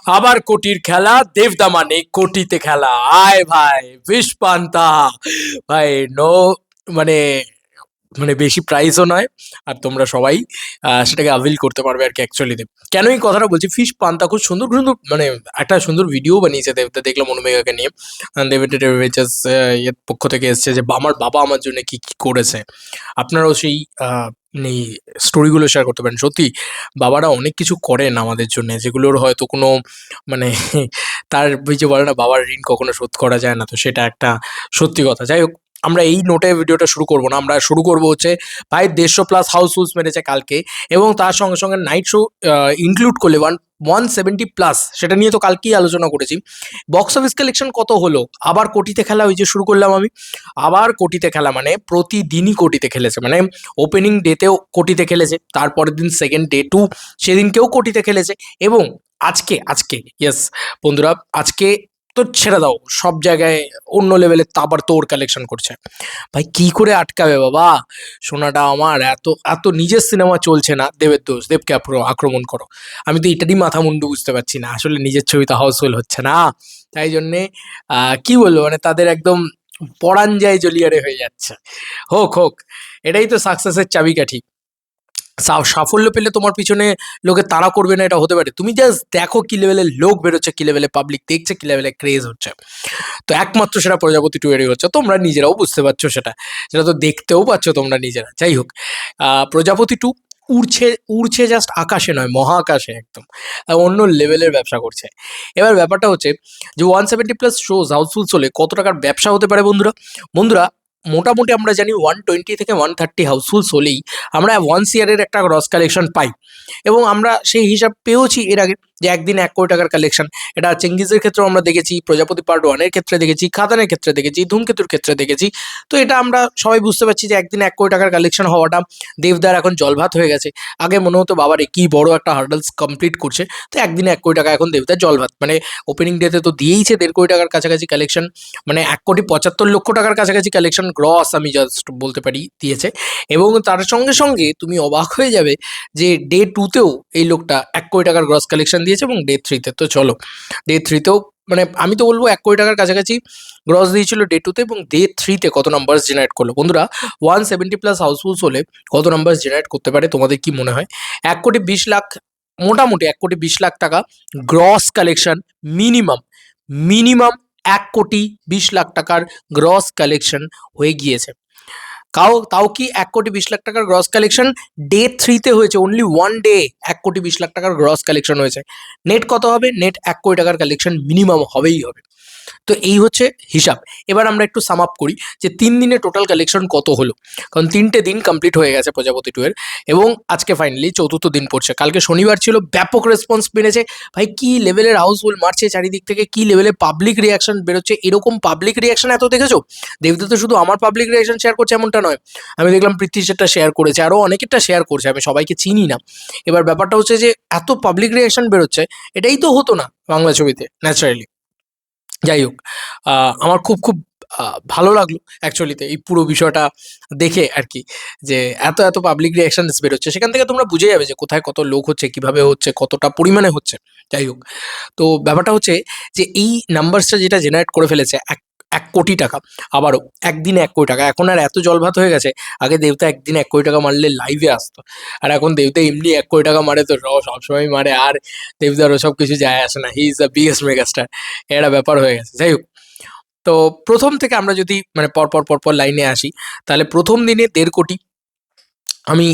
আবার কোটির খেলা, দেবদা মানে কোটিতে খেলা। আয় ভাই, ফিশ পান্তা ভাই। নো, মানে মানে বেশি প্রাইসও নয়, আর তোমরা সবাই সেটাকে আভিল করতে পারবে আর কি। অ্যাকচুয়ালিতে কেন এই কথাটা বলছি, ফিশ পান্তা খুব সুন্দর সুন্দর, মানে একটা সুন্দর ভিডিও বানিয়েছে দেবদা, দেখলাম অনুমেগাকে নিয়ে। দেবের এর পক্ষ থেকে এসছে যে আমার বাবা আমার জন্য কি কি করেছে। আপনারাও সেই এই স্টোরিগুলো শেয়ার করতে পারেন। সত্যি বাবারা অনেক কিছু করেন আমাদের জন্য, যেগুলোর হয়তো কোনো মানে তার ওই যে বলে না, বাবার ঋণ কখনো শোধ করা যায় না, তো সেটা একটা সত্যি কথা। যাই হোক, আমরা এই নোটে ভিডিওটা শুরু করব না, আমরা শুরু করব হচ্ছে ভাই 150+ হাউসফুলস মেরেছে কালকে, এবং তার সঙ্গে সঙ্গে নাইট শো ইনক্লুড করলে 170+, সেটা নিয়ে তো কালকেই আলোচনা করেছি। বক্স অফিস কালেকশন কত হলো, আবার কোটিতে খেলা, ওই যে শুরু করলাম আমি, আবার কোটিতে খেলা, মানে প্রতিদিনই কোটিতে খেলেছে, মানে ওপেনিং ডেতেও কোটিতে খেলেছে, তারপরের দিন সেকেন্ড ডে 2 সেদিনকেও কোটিতে খেলেছে, এবং আজকে আজকে ইয়েস বন্ধুরা, আজকে তো ছেড়ে দাও, সব জায়গায় অন্য লেভেলের তাবার তোর কালেকশন করছে। ভাই কি করে আটকাবে বাবা, সোনাটা আমার, এত এত নিজের সিনেমা চলছে না, দেবের দোষ, দেবকে আক্রমণ করো। আমি তো এটারই মাথা মুন্ডু বুঝতে পারছি না, আসলে নিজের ছবি তো হাউসফুল হচ্ছে না, তাই জন্যে কি বলবো, মানে তাদের একদম পরাণ যায় জলিয়ারে হয়ে যাচ্ছে। হোক হোক, এটাই তো সাকসেসের চাবিকাঠি। সাফল্য পেলে তোমার পিছনে লোকে তাড়া করবে না, এটা হতে পারে? তুমি জাস্ট দেখো কি লেভেলের লোক বেরোচ্ছে, কি লেভেলে পাবলিক দেখছে, কি লেভেলে ক্রেজ হচ্ছে। তো একমাত্র সেটা প্রজাপতি 2 এরই হচ্ছে, তোমরা নিজেরাও বুঝতে পারছো সেটা, সেটা তো দেখতেও পাচ্ছ তোমরা নিজেরা। যাই হোক, প্রজাপতি 2 উড়ছে, উড়ছে জাস্ট আকাশে নয়, মহাকাশে একদম অন্য লেভেলের ব্যবসা করছে। এবার ব্যাপারটা হচ্ছে যে 170+ শোজ হাউসফুল হলে কত টাকার ব্যবসা হতে পারে বন্ধুরা। বন্ধুরা, মোটামুটি আমরা জানি 120 থেকে 130 হাউসফুলস হলেই আমরা ওয়ান্স ইয়ারের একটা গ্রস কালেকশন পাই, এবং আমরা সেই হিসাব পেয়েওছি এর আগে, যে একদিন 1 কোটি টাকার কালেকশন। এটা চেঙ্গিজের ক্ষেত্রেও আমরা দেখেছি, প্রজাপতি পার্ট 1 এর ক্ষেত্রে দেখেছি, খাদানের ক্ষেত্রে দেখেছি, ধূমকেতুর ক্ষেত্রে দেখেছি। তো এটা আমরা সবাই বুঝতে পারছি যে একদিন 1 কোটি টাকার কালেকশন হওয়াটা দেবদার এখন জলভাত হয়ে গেছে। আগে মনে হতো বাবারে কি বড় একটা হার্ডলস কমপ্লিট করছে, তো একদিনে 1 কোটি টাকা এখন দেবদার জলভাত। মানে ওপেনিং ডেতে তো দিয়েইছে 1.5 কোটি টাকার কাছাকাছি কালেকশন, মানে 1,75,00,000 টাকার কাছাকাছি কালেকশন গ্রস আমি জাস্ট বলতে পারি দিয়েছে। এবং তার সঙ্গে সঙ্গে তুমি অবাক হয়ে যাবে যে ডে 2তেও এই লোকটা 1 কোটি টাকার গ্রস কালেকশন দিয়েছে, এবং ডে 3তে তো চলো, ডে 3তেও মানে আমি তো বলবো 1 কোটি টাকার কাছাকাছি গ্রস দিয়েছিল ডে 2তে, এবং ডে 3তে কত নাম্বারস জেনারেট করলো বন্ধুরা। 170+ হাউসফুলস হলে কত নাম্বারস জেনারেট করতে পারে তোমাদের কি মনে হয়? 1,20,00,000, মোটামুটি 1,20,00,000 টাকা গ্রস কালেকশন মিনিমাম, মিনিমাম 1,20,00,000 টাকার গ্রস কালেকশন হয়ে গিয়েছে। তাও কি 1,20,00,000 টাকার গ্রস কালেকশন ডে 3তে হয়েছে, অনলি 1 ডে 1,20,00,000 টাকার গ্রস কালেকশন হয়েছে। নেট কত হবে? নেট 1 কোটি টাকার কালেকশন মিনিমাম হবেই হবে। তো এই হচ্ছে হিসাব। এবার আমরা একটু সাম আপ করি যে 3 দিনে টোটাল কালেকশন কত হলো, কারণ 3টে দিন কমপ্লিট হয়ে গেছে প্রজাপতি 2 এর, এবং আজকে ফাইনালি 4র্থ দিন পড়ছে। কালকে শনিবার ছিল, ব্যাপক রেসপন্স মেরেছে ভাই, কি লেভেলের হাউসফুল মারছে চারিদিক থেকে, কি লেভেলের পাবলিক রিয়াকশন বেরোচ্ছে। এরকম পাবলিক রিয়াকশন এত দেখেছো? দেবদা তো শুধু আমার পাবলিক রিয়াকশন শেয়ার করছে এমনটা নয়, আমি দেখলাম পৃথ্বী সেটা শেয়ার করেছে, আরও অনেকেরটা শেয়ার করছে, আমি সবাইকে চিনি না। এবার ব্যাপারটা হচ্ছে যে এত পাবলিক রিয়াকশন বেরোচ্ছে, এটাই তো হতো না বাংলা ছবিতে ন্যাচারালি। যাই হোক, আমার খুব খুব ভালো লাগলো অ্যাকচুয়ালিতে এই পুরো বিষয়টা দেখে আর কি, যে এত এত পাবলিক রিয়াকশনস বেরোচ্ছে, সেখান থেকে তোমরা বুঝে যাবে যে কোথায় কত লোক হচ্ছে, কিভাবে হচ্ছে, কতটা পরিমাণে হচ্ছে। যাই হোক, তো ব্যাপারটা হচ্ছে যে এই নাম্বারসটা যেটা জেনারেট করে ফেলেছে 1 কোটি টাকা, আবারও একদিনে 1 কোটি টাকা, এখন আর এত জলভাত হয়ে গেছে। আগে দেবতা একদিনে 1 কোটি টাকা মারলে লাইভে আসতো, আর এখন দেবতা এমনি 1 কোটি টাকা মারে তো সবসময় মারে, আর দেবদার ওসব কিছু যায় আসে না, he is the biggest megastar, এটা ব্যাপার হয়ে গেছে। যাই হোক, তো প্রথম থেকে আমরা যদি মানে পরপর লাইনে আসি, তাহলে প্রথম দিনে 1.5 কোটি, আমি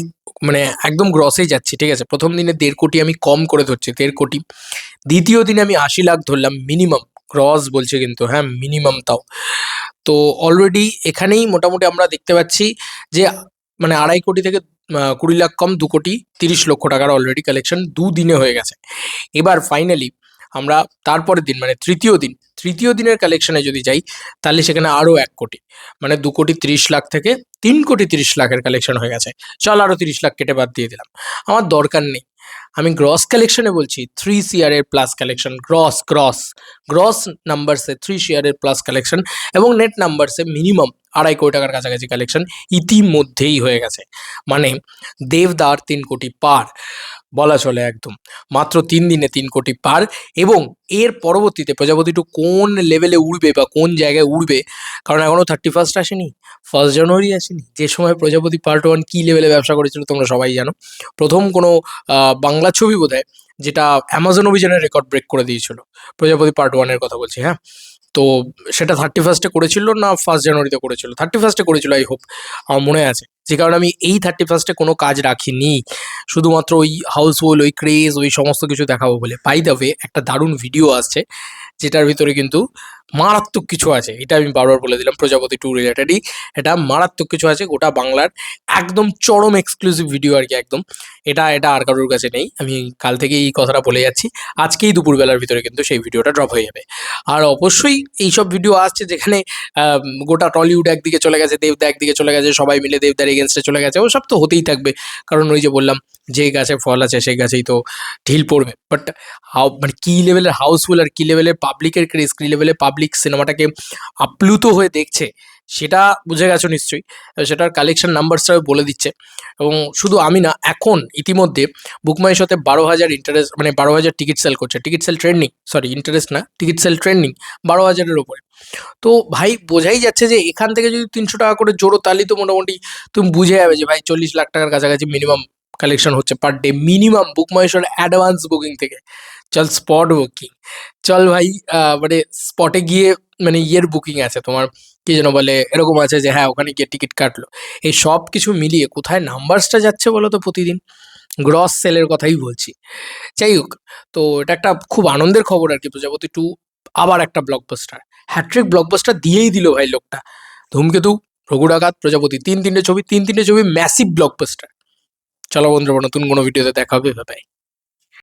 মানে একদম গ্রসেই যাচ্ছি, ঠিক আছে? প্রথম দিনে 1.5 কোটি আমি কম করে ধরছি, 1.5 কোটি। দ্বিতীয় দিনে আমি 80 লাখ ধরলাম মিনিমাম, গ্রস বলছে কিন্তু, হ্যাঁ মিনিমাম তাও। তো অলরেডি এখানেই মোটামুটি আমরা দেখতে পাচ্ছি যে মানে 2.5 কোটি থেকে 20 লাখ কম 2,30,00,000 টাকার অলরেডি কালেকশন 2 দিনে হয়ে গেছে। এবার ফাইনালি আমরা তারপরের দিন মানে তৃতীয় দিনের কালেকশনে যদি যাই, তাহলে সেখানে আরও 1 কোটি, মানে 2,30,00,000 থেকে 3,30,00,000 কালেকশন হয়ে গেছে। চল আরও 30 লাখ কেটে বাদ দিয়ে দিলাম, আমার দরকার নেই। আমি গ্রস কালেকশনে বলছি 3 সিআরের plus collection, gross gross gross নাম্বারসে 3 সিআরের প্লাস কালেকশন, এবং নেট নাম্বারসে মিনিমাম 2.5 কোটি টাকার কাছাকাছি কালেকশন ইতিমধ্যেই হয়ে গেছে। মানে দেবদার 3 কোটি পার। বলা চলে একদম। মাত্র ৩ দিনে ৩ কোটি পার এবং এর পরবর্তীতে প্রজাপতি 2 কোন লেভেলে উড়বে বা কোন জায়গায় উড়বে, কারণ এখনো 31st আসেনি, 1st জানুয়ারি আসেনি। যে সময় প্রজাপতি পার্ট 1 কি লেভেলে ব্যবসা করেছিল তোমরা সবাই জানো। প্রথম কোনো বাংলা ছবি বোধহয় যেটা অ্যামাজন অভিযানের রেকর্ড ব্রেক করে দিয়েছিল। প্রজাপতি পার্ট 1 এর কথা বলছি, হ্যাঁ? তো সেটা 31st এ করেছিল না 1st জানুয়ারিতে করেছিল? 31st এ করেছিল আই হোপ। আমার মনে আছে। যে কারণে আমি এই 31st এ কোনো কাজ রাখিনি। শুধুমাত্র ওই হাউসফুল, ওই ক্রেজ, ওই সমস্ত কিছু দেখাবো বলে। বাই দ্য ওয়ে একটা দারুণ ভিডিও আসছে, যেটার ভিতরে কিন্তু মারাত্মক কিছু আছে। এটা আমি বারবার বলে দিলাম, প্রজাপতি 2 রিলেটেডই এটা মারাত্মক কিছু আছে। গোটা বাংলার একদম চরম এক্সক্লুসিভ ভিডিও আরকি একদম। এটা আর কারোর কাছে নেই। আমি কাল থেকেই এই কথাটা বলে যাচ্ছি। আজকেই দুপুরবেলার ভিতরে কিন্তু সেই ভিডিওটা ড্রপ হয়ে যাবে। আর অবশ্যই এইসব ভিডিও আসছে যেখানে গোটা টলিউড একদিকে চলে গেছে, দেবদা একদিকে চলে গেছে, সবাই মিলে দেবদার এগেনস্টে চলে গেছে। ওসব তো হতেই থাকবে। কারণ ওই যে বললাম, যে গাছে ফল আছে সেই গাছেই তো ঢিল পড়বে। বাট মানে কী লেভেলের হাউসফুল আর কী লেভেলের পাবলিকের ক্রেজ, কী লেভেলের পাবলিক সিনেমাটাকে আপ্লুত হয়ে দেখছে, সেটা বুঝে গেছো নিশ্চয়ই। সেটার কালেকশন নাম্বারসটাও বলে দিচ্ছে। এবং শুধু আমি না, এখন ইতিমধ্যে বুক মাই শোতে 12,000 ইন্টারেস্ট, মানে 12,000 টিকিট সেল করছে। Ticket sell trending, sorry interest না, টিকিট সেল ট্রেন্ডিং 12,000-এর ওপরে। তো ভাই বোঝাই যাচ্ছে যে এখান থেকে যদি 300 টাকা করে জোড়ো, তাহলেই তো মোটামুটি তুমি বুঝে যাবে যে ভাই 40 লাখ টাকার কাছাকাছি মিনিমাম কালেকশন হচ্ছে পার ডে। মিনিমাম বুক মাই শোর অ্যাডভান্স বুকিং থেকে। চল স্পট বুকিং, চল ভাই মানে স্পটে গিয়ে মানে ইয়ের বুকিং আছে তোমার, কি যেন বলে, এরকম আছে যে হ্যাঁ ওখানে গিয়ে টিকিট কাটলো। এই সব কিছু মিলিয়ে কোথায় নাম্বারসটা যাচ্ছে বলো তো প্রতিদিন? গ্রস সেলের কথাই বলছি। যাই হোক, তো এটা একটা খুব আনন্দের খবর আরকি। প্রজাপতি 2 আবার একটা ব্লকবাস্টার। হ্যাট্রিক ব্লকবাস্টার দিয়েই দিল ভাই লোকটা। ধূমকেতু, রঘু ডাকাত, প্রজাপতি ৩ তিনটে ছবি ম্যাসিভ ব্লকবাস্টার। চলো বন্ধুরা, নতুন কোনো ভিডিওতে দেখা হবে। Bye bye.